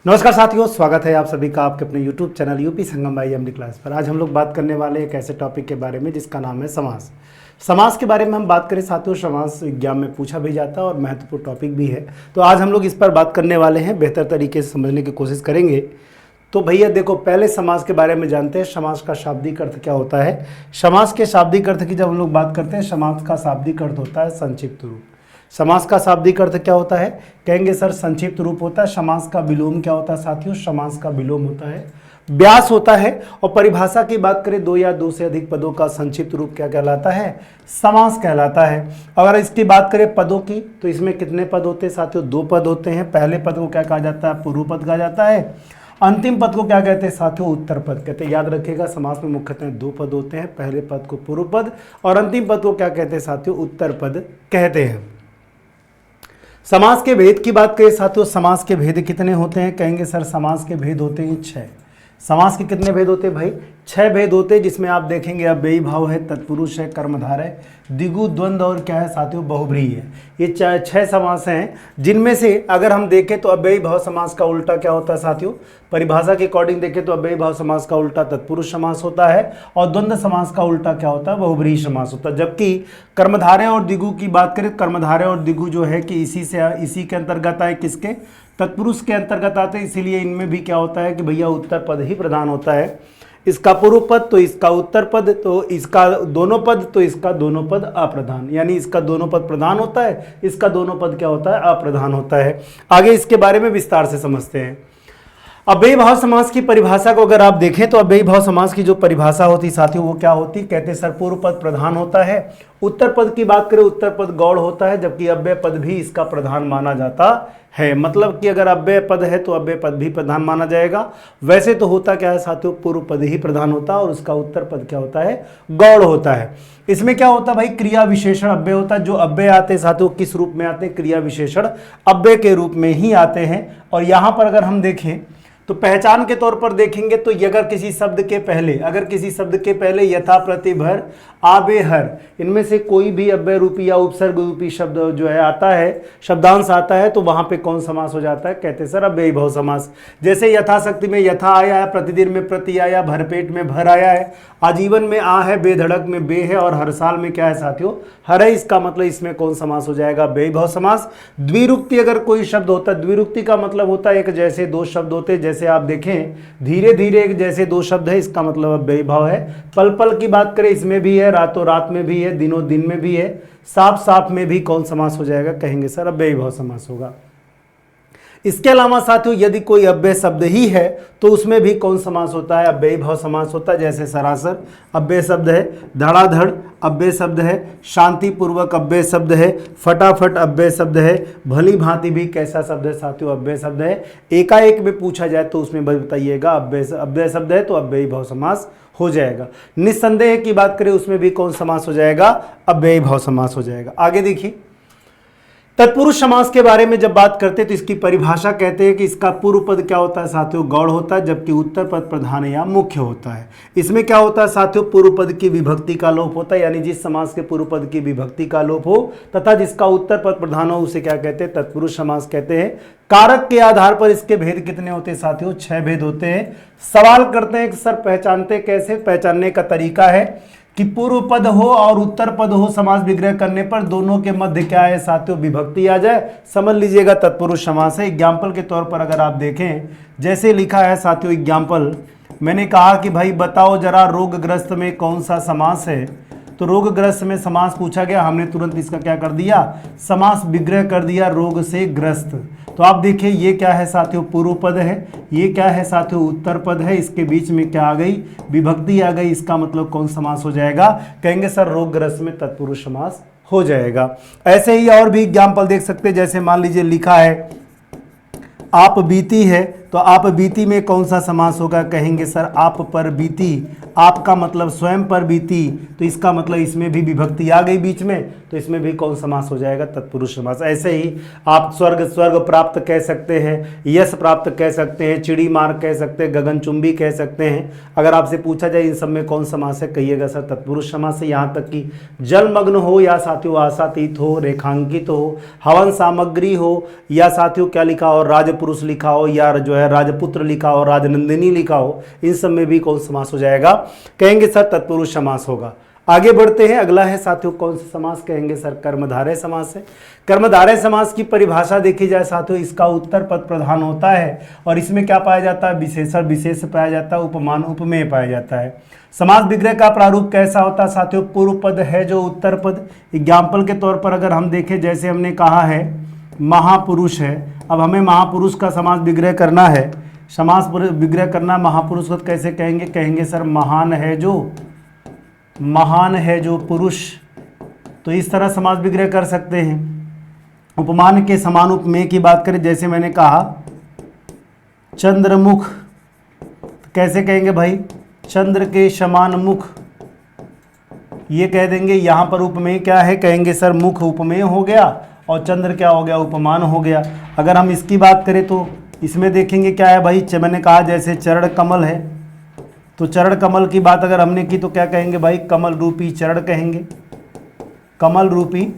नमस्कार साथियों, स्वागत है आप सभी का आपके अपने YouTube channel UP Sangam by MD class पर। आज हम लोग बात करने वाले एक ऐसे टॉपिक के बारे में जिसका नाम है समास। समास के बारे में हम बात करें साथियों, समास एग्जाम में पूछा भी जाता है और महत्वपूर्ण टॉपिक भी है। तो आज हम लोग इस पर बात करने वाले हैं, बेहतर तरीके से समझने की कोशिश करेंगे। तो भैया देखो, पहले समास के बारे में जानते हैं। समास का शाब्दिक अर्थ क्या होता है। समास के शाब्दिक अर्थ की जब हम लोग बात करते हैं, समास का शाब्दिक अर्थ होता है संक्षिप्त रूप। समास का शाब्दिक अर्थ क्या होता है, कहेंगे सर संक्षिप्त रूप होता है। समास का विलोम क्या होता है साथियों, समास का विलोम होता है व्यास होता है। और परिभाषा की बात करें, दो या दो से अधिक पदों का संक्षिप्त रूप क्या कहलाता है, समास कहलाता है। अगर इसकी बात करें पदों की, तो इसमें कितने पद होते हैं साथियों, दो पद होते हैं। पहले पद को क्या कहा जाता है, पूर्व पद कहा जाता है। अंतिम पद को क्या कहते हैं साथियों, उत्तर पद कहते हैं। याद रखिएगा, समास में मुख्यतः दो पद होते हैं। पहले पद को पूर्व पद और अंतिम पद को क्या कहते हैं साथियों, उत्तर पद कहते हैं। समास के भेद की बात करें साथियों, समास के भेद कितने होते हैं, कहेंगे सर समास के भेद होते हैं 6। समास के कितने भेद होते हैं भाई, 6 भेद होते हैं। जिसमें आप देखेंगे अव्ययी भाव है, तत्पुरुष है, कर्मधारय है, द्विगु, द्वंद्व और क्या है साथियों, बहुब्रीहि है। ये 6 समास हैं, जिनमें से अगर हम देखें तो अव्ययी भाव समास का उल्टा क्या होता है साथियों, परिभाषा के अकॉर्डिंग देखें तो अव्ययी भाव समास का उल्टा तत्पुरुष समास होता है और द्वंद्व समास का उल्टा क्या होता है, बहुब्रीहि समास होता है। जबकि कर्मधारय और द्विगु की बात करें, कर्मधारय और द्विगु जो है कि इसी के अंतर्गत आए, किसके, तत्पुरुष के अंतर्गत आते हैं। इसीलिए इनमें भी क्या होता है कि भैया उत्तर पद ही प्रधान होता है। इसका पूर्व पद तो इसका उत्तर पद, तो इसका दोनों पद तो इसका दोनों पद अप्रधान, यानी इसका दोनों पद प्रधान होता है, इसका दोनों पद क्या होता है, अप्रधान होता है। आगे इसके बारे में विस्तार से समझते हैं। अव्ययी भाव समास की परिभाषा को अगर आप देखें तो अव्ययी भाव समास की जो परिभाषा होती साथियों, वो क्या होती, कहते हैं सर पूर्व पद प्रधान होता है। उत्तर पद की बात करें, उत्तर पद गौड़ होता है, जबकि अव्यय पद भी इसका प्रधान माना जाता है। मतलब कि अगर अव्यय पद है तो अव्यय पद भी प्रधान माना जाएगा। वैसे तो होता क्या है साथियों, पूर्व पद ही प्रधान होता है और उसका उत्तर पद क्या होता है, गौड़ होता है। इसमें क्या होता है भाई, क्रिया विशेषण अव्यय होता है। जो अव्यय आते हैं साथियों, किस रूप में आते हैं, क्रिया विशेषण अव्यय के रूप में ही आते हैं। और यहां पर अगर हम देखें तो पहचान के तौर पर देखेंगे तो अगर किसी शब्द के पहले यथा, प्रति, भर, आबे, हर, इनमें से कोई भी अव्यय रूपी या उपसर्ग रूपी शब्द जो है आता है, शब्दांश आता है, तो वहां पे कौन समास हो जाता है, कहते हैं सर अव्ययी भाव समास। जैसे यथाशक्ति में यथा आया है, प्रतिदिन में प्रति आया, भरपेट में भर आया है, आजीवन में आ है, बेधड़क में बे है और हर साल में क्या है साथियों, हर है। इसका मतलब इसमें कौन समास हो जाएगा, अव्ययी भाव समास। द्विरुक्ति अगर कोई शब्द होता है, द्विरुक्ति का मतलब होता है एक जैसे दो शब्द होते हैं। जैसे आप देखें धीरे धीरे एक जैसे दो शब्द है, इसका मतलब अव्ययी भाव है। पल पल की बात करें, इसमें भी है, रातों रात में भी है, दिनों दिन में भी है, साफ साफ में भी कौन समास हो जाएगा, कहेंगे सर अव्ययी भाव समास होगा। इसके अलावा साथियों यदि कोई अव्यय शब्द ही है तो उसमें भी कौन समास होता है, अव्ययी भाव समास होता है। जैसे सरासर अव्यय शब्द है, धड़ाधड़ अव्यय शब्द है, शांतिपूर्वक अव्यय शब्द है, फटाफट अव्यय शब्द है, भली भांति भी कैसा शब्द है साथियों, अव्यय शब्द है। एकाएक में पूछा जाए तो उसमें बताइएगा अव्यय शब्द है तो अव्ययी भाव समास हो जाएगा। निस्संदेह की बात करें उसमें भी कौन समास हो जाएगा, अव्ययी भाव समास हो जाएगा। आगे देखिए, तत्पुरुष समास के बारे में जब बात करते हैं तो इसकी परिभाषा कहते हैं कि इसका पूर्व पद क्या होता है साथियों, गौड़ होता है, जबकि उत्तर पद प्रधान या मुख्य होता है। इसमें क्या होता है साथियों, पूर्व पद की विभक्ति का लोप होता है, यानी जिस समास के पूर्व पद की विभक्ति का लोप हो तथा जिसका उत्तर पद प्रधान हो उसे क्या कहते हैं, तत्पुरुष समास कहते हैं। कारक के आधार पर इसके भेद कितने होते हैं साथियों, 6 भेद होते हैं। सवाल करते हैं कि सर पहचानते कैसे, पहचानने का तरीका है कि पूर्व पद हो और उत्तर पद हो, समास विग्रह करने पर दोनों के मध्य क्या है साथियों, विभक्ति आ जाए, समझ लीजिएगा तत्पुरुष समास है। एग्जाम्पल के तौर पर अगर आप देखें, जैसे लिखा है साथियों एग्जाम्पल, मैंने कहा कि भाई बताओ जरा रोगग्रस्त में कौन सा समास है, तो रोगग्रस्त में समास पूछा गया, हमने तुरंत इसका क्या कर दिया, समास विग्रह कर दिया, रोग से ग्रस्त। तो आप देखिए ये क्या है साथियों, पूर्व पद है, ये क्या है साथियों, उत्तर पद है, इसके बीच में क्या आ गई, विभक्ति आ गई। इसका मतलब कौन समास हो जाएगा, कहेंगे सर रोगग्रस्त में तत्पुरुष समास हो जाएगा। ऐसे ही और भी एग्जाम्पल देख सकते हैं। जैसे मान लीजिए लिखा है आप बीती है, तो आप बीती में कौन सा समास होगा, कहेंगे सर आप पर बीती। आपका मतलब स्वयं पर बीती, तो इसका मतलब इसमें भी विभक्ति आ गई बीच में, तो इसमें भी कौन समास हो जाएगा, तत्पुरुष समास। ऐसे ही आप स्वर्ग प्राप्त कह सकते हैं, यश प्राप्त कह सकते हैं, चिड़ी मार कह सकते हैं, गगनचुंबी कह सकते हैं। अगर आपसे पूछा जाए इन सब में कौन समास है, कहिएगा सर तत्पुरुष समास है। यहाँ तक कि जलमग्न हो या साथियों आशातीत हो, रेखांकित हो, हवन सामग्री हो या साथियों क्या लिखा हो, राजपुरुष लिखा हो, या जो है राजपुत्र लिखा हो, राजनंदिनी लिखा हो, इन सब में भी कौन समास हो जाएगा? कहेंगे सर तत्पुरुष समास होगा। आगे बढ़ते हैं, अगला है साथियों कौन सा समास? कहेंगे सर कर्मधारय समास है। कर्मधारय समास की परिभाषा देखी जाए साथियों, इसका उत्तर पद प्रधान होता है और इसमें क्या पाया जाता है? विशेषण विशेष पाया जाता है, उपमान उपमेय पाया जाता है। समास विग्रह का प्रारूप कैसा होता है साथियों? पूर्व पद है जो उत्तर पद। एग्जाम्पल के तौर पर अगर हम देखें, जैसे हमने कहा है महापुरुष है, अब हमें महापुरुष का समास विग्रह करना है। समास विग्रह करना महापुरुष को कैसे कहेंगे? कहेंगे सर महान है जो, महान है जो पुरुष, तो इस तरह समास विग्रह कर सकते हैं। उपमान के समान उपमेय की बात करें, जैसे मैंने कहा चंद्रमुख, तो कैसे कहेंगे भाई? चंद्र के समान मुख, ये कह देंगे। यहाँ पर उपमेय क्या है? कहेंगे सर मुख उपमेय हो गया और चंद्र क्या हो गया? उपमान हो गया। अगर हम इसकी बात करें तो इसमें देखेंगे क्या है भाई? मैंने कहा जैसे चरण कमल है, तो चरण कमल की बात अगर हमने की तो क्या कहेंगे भाई? कमल रूपी चरण कहेंगे, कमल रूपी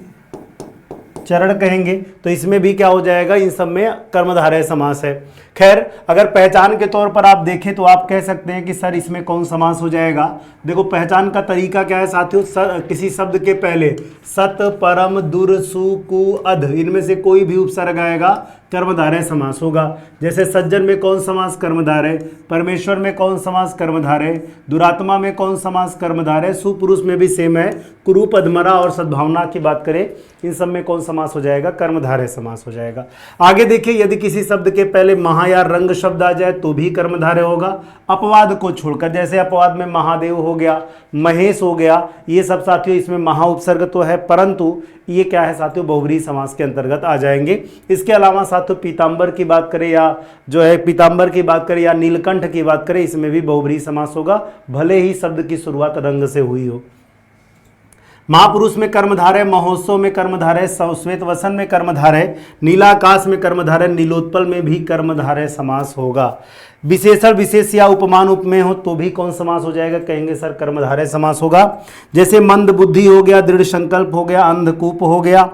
चरण कहेंगे। तो इसमें भी क्या हो जाएगा? इन सब में कर्मधारय समास है। खैर, अगर पहचान के तौर पर आप देखें तो आप कह सकते हैं कि सर इसमें कौन समास हो जाएगा? देखो पहचान का तरीका क्या है साथियों? किसी शब्द के पहले सत, परम, दुर, सु, कु, अध, इनमें से कोई भी उपसर्ग आएगा, कर्मधारय समास होगा। जैसे सज्जन में कौन समास? कर्मधारय। परमेश्वर में कौन समास? कर्मधारय। दुरात्मा में कौन समास? कर्मधारय। सुपुरुष में भी सेम है। कुरूप, अधमरा और सद्भावना की बात करें, इन सब में कौन समास हो जाएगा? कर्मधारय समास हो जाएगा। आगे देखिए, यदि किसी शब्द के पहले महा या रंग शब्द आ जाए तो भी कर्मधारय होगा, अपवाद को छोड़कर। जैसे अपवाद में महादेव हो गया, महेश हो गया, ये सब साथियों इसमें महा उपसर्ग तो है, परंतु ये क्या है साथियों? बहुव्रीहि समास के अंतर्गत आ जाएंगे। इसके अलावा साथियों पीताम्बर की बात करें या जो है पीताम्बर की बात करें या नीलकंठ की बात करें, इसमें भी बहुव्रीहि समास होगा, भले ही शब्द की शुरुआत रंग से हुई हो। महापुरुष में कर्मधारय, महोत्सव में कर्मधारय, श्वेत वसन में कर्मधारय, नीलाकाश में कर्मधारय, नीलोत्पल में भी कर्मधारय समास होगा। विशेषण विशेष या उपमान उपमेय हो तो भी कौन समास हो जाएगा? कहेंगे सर कर्मधारय समास होगा। जैसे मंद बुद्धि हो गया, दृढ़ संकल्प हो गया, अंधकूप हो गया,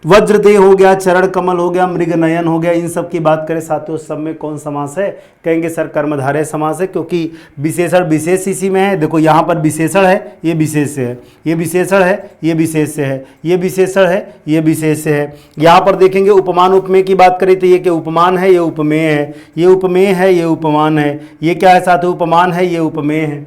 वज्रदेह हो गया, चरण कमल हो गया, मृग नयन हो गया, इन सब की बात करें साथियों सब में कौन समास है? कहेंगे सर कर्मधारय समास है, क्योंकि विशेषण विशेष इसी में है। देखो यहाँ पर विशेषण है, ये विशेष से है, ये विशेषण है, ये विशेष से है, ये विशेषण है, ये विशेष से है। यहाँ पर देखेंगे उपमान उपमेय की बात करें तो ये क्या उपमान है, ये उपमेय है, ये उपमेय है, ये उपमान है, ये क्या है साथियों? उपमान है, ये उपमेय है।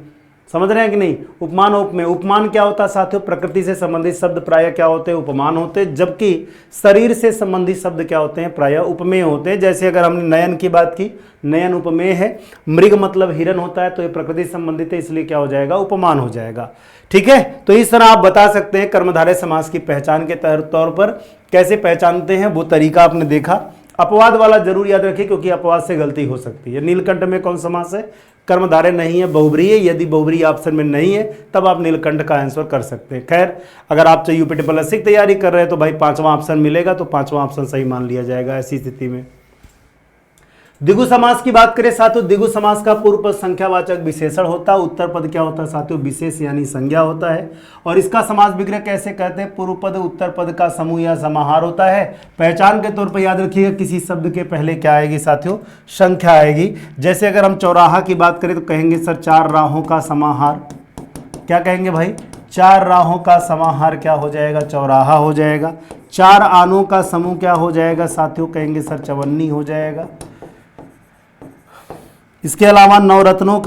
समझ रहे हैं कि नहीं? उपमान उपमेय, उपमान क्या होता है साथियों? प्रकृति से संबंधित शब्द प्रायः क्या होते हैं? उपमान होते हैं, जबकि शरीर से संबंधित शब्द क्या होते हैं? प्रायः उपमेय होते हैं। जैसे अगर हमने नयन की बात की, नयन उपमेय है, मृग मतलब हिरन होता है, तो ये प्रकृति संबंधित है, इसलिए क्या हो जाएगा? उपमान हो जाएगा। ठीक है, तो इस तरह आप बता सकते हैं कर्मधारय समास की पहचान के तौर पर। कैसे पहचानते हैं वो तरीका आपने देखा। अपवाद वाला जरूर याद रखिए, क्योंकि अपवाद से गलती हो सकती है। नीलकंठ में कौन समास है? कर्मधारय नहीं है, बहुव्रीहि है। यदि बहुव्रीहि ऑप्शन में नहीं है तब आप नीलकंठ का आंसर कर सकते हैं। खैर, अगर आप चाहिए यूपीटी+ की तैयारी कर रहे हैं तो भाई 5वां ऑप्शन मिलेगा, तो 5वां ऑप्शन सही मान लिया जाएगा ऐसी स्थिति में। द्विगु समास की बात करें साथियों, द्विगु समास का पूर्व पद संख्यावाचक विशेषण होता है, उत्तर पद क्या होता है साथियों? विशेष यानी संज्ञा होता है। और इसका समास विग्रह कैसे कहते हैं? पूर्व पद उत्तर पद का समूह या समाहार होता है। पहचान के तौर पर याद रखिएगा, किसी शब्द के पहले क्या आएगी साथियों? संख्या आएगी। जैसे अगर हम चौराहा की बात करें तो कहेंगे सर चार राहों का समाहार। क्या कहेंगे भाई? चार राहों का समाहार क्या हो जाएगा? चौराहा हो जाएगा। चार आनों का समूह क्या हो जाएगा साथियों? कहेंगे सर चवन्नी हो जाएगा। इसके अलावा नवरत्नों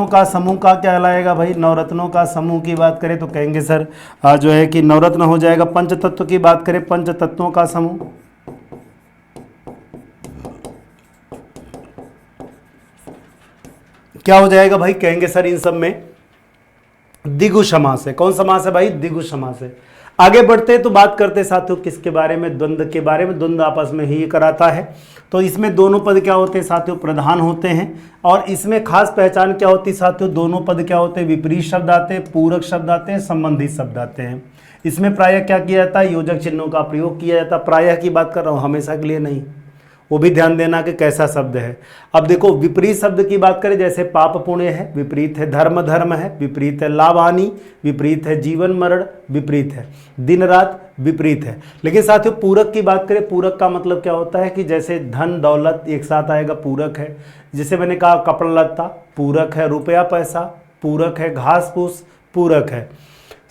का समूह का क्या लाएगा भाई? नवरत्नों का समूह की बात करें तो कहेंगे सर जो है कि नवरत्न हो जाएगा। पंचतत्व की बात करें, पंचतत्वों का समूह क्या हो जाएगा भाई? कहेंगे सर इन सब में द्विगु समास है। कौन समास है भाई? द्विगु समास है। आगे बढ़ते तो बात करते साथियों किसके बारे में? द्वंद्व के बारे में। द्वंद्व आपस में ही कराता है, तो इसमें दोनों पद क्या होते हैं साथियों? प्रधान होते हैं। और इसमें खास पहचान क्या होती है साथियों? दोनों पद क्या होते हैं? विपरीत शब्द आते हैं, पूरक शब्द आते हैं, संबंधित शब्द आते हैं। इसमें प्रायः क्या किया जाता है? योजक चिन्हों का प्रयोग किया जाता है। प्रायः की बात कर रहा हूँ, हमेशा के लिए नहीं। वो भी ध्यान देना कि कैसा शब्द है। अब देखो विपरीत शब्द की बात करें, जैसे पाप पुण्य है, विपरीत है धर्म धर्म है, विपरीत है लाभ हानि, विपरीत है जीवन मरण, विपरीत है दिन रात, विपरीत है। लेकिन साथियों पूरक की बात करें, पूरक का मतलब क्या होता है कि जैसे धन दौलत एक साथ आएगा, पूरक है। जैसे मैंने कहा कपड़ा लत्ता, पूरक है। रुपया पैसा, पूरक है। घास फूस, पूरक है।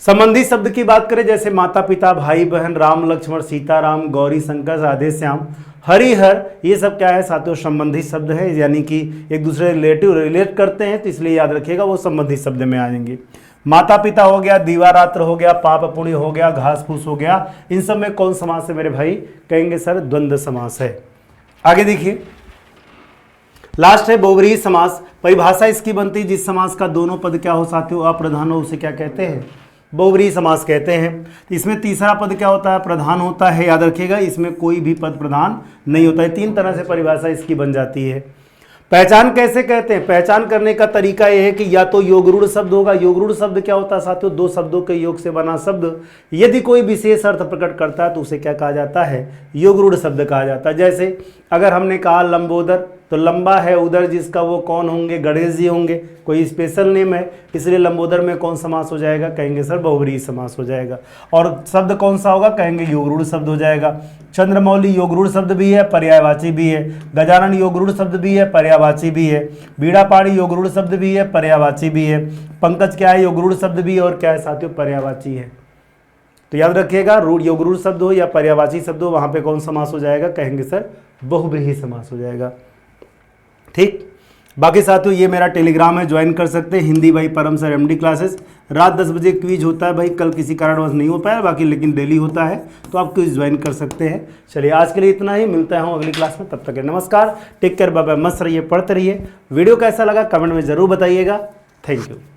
संबंधी शब्द की बात करें, जैसे माता पिता, भाई बहन, राम लक्ष्मण सीता राम, गौरी शंकर, राधे श्याम, हरिहर, ये सब क्या है साथियों संबंधी शब्द है, यानी कि एक दूसरे रिलेट करते हैं, तो इसलिए याद रखिएगा वो संबंधी शब्द में आ जाएंगे। माता पिता हो गया, दीवारात्र हो गया, पाप पुण्य हो गया, घास फूस हो गया, इन सब में कौन समास है मेरे भाई? कहेंगे सर द्वंद्व समास है। आगे देखिए लास्ट है बहुव्रीहि समास। परिभाषा इसकी बनती है जिस समास का दोनों पद क्या हो साथियों अप्रधान हो, उसे क्या कहते हैं? बहुव्रीहि समास कहते हैं। इसमें तीसरा पद क्या होता है? प्रधान होता है। याद रखिएगा इसमें कोई भी पद प्रधान नहीं होता है। तीन तरह से परिभाषा इसकी बन जाती है। पहचान कैसे कहते हैं? पहचान करने का तरीका यह है कि या तो योगरूढ़ शब्द होगा। योगरूढ़ शब्द क्या होता है साथियों? दो शब्दों के योग से बना शब्द यदि कोई विशेष अर्थ प्रकट करता है तो उसे क्या कहा जाता है? योगरूढ़ शब्द कहा जाता है। जैसे अगर हमने कहा लंबोदर, तो लंबा है उधर जिसका वो कौन होंगे? गणेश जी होंगे। कोई स्पेशल नेम है, इसलिए लंबोदर में कौन समास हो जाएगा? कहेंगे सर बहुव्रीहि समास हो जाएगा। और शब्द कौन सा होगा? कहेंगे योगरूढ़ शब्द हो जाएगा। चंद्रमौली योगरूढ़ शब्द भी है, पर्यायवाची भी है। गजानन योगरूढ़ शब्द भी है, पर्यायवाची भी है। बीड़ापाड़ी योगरूढ़ शब्द भी है, पर्यायवाची भी है। पंकज क्या है? योगरूढ़ शब्द भी है और क्या है साथियों? पर्यायवाची है। तो याद रखिएगा योगरूढ़ शब्द हो या पर्यायवाची शब्द हो, वहां पे कौन समास हो जाएगा? कहेंगे सर बहुव्रीहि समास हो जाएगा। ठीक, बाकी साथियों ये मेरा टेलीग्राम है, ज्वाइन कर सकते हैं। हिंदी भाई परम सर एमडी क्लासेस। रात 10 बजे क्विज होता है भाई, कल किसी कारणवश नहीं हो पाया, बाकी लेकिन डेली होता है, तो आप क्विज ज्वाइन कर सकते हैं। चलिए आज के लिए इतना ही, मिलता हूँ अगली क्लास में, तब तक नमस्कार, टेक केयर, बाय बाय, मस्त रहिए, पढ़ते रहिए। वीडियो कैसा लगा कमेंट में जरूर बताइएगा। Thank you.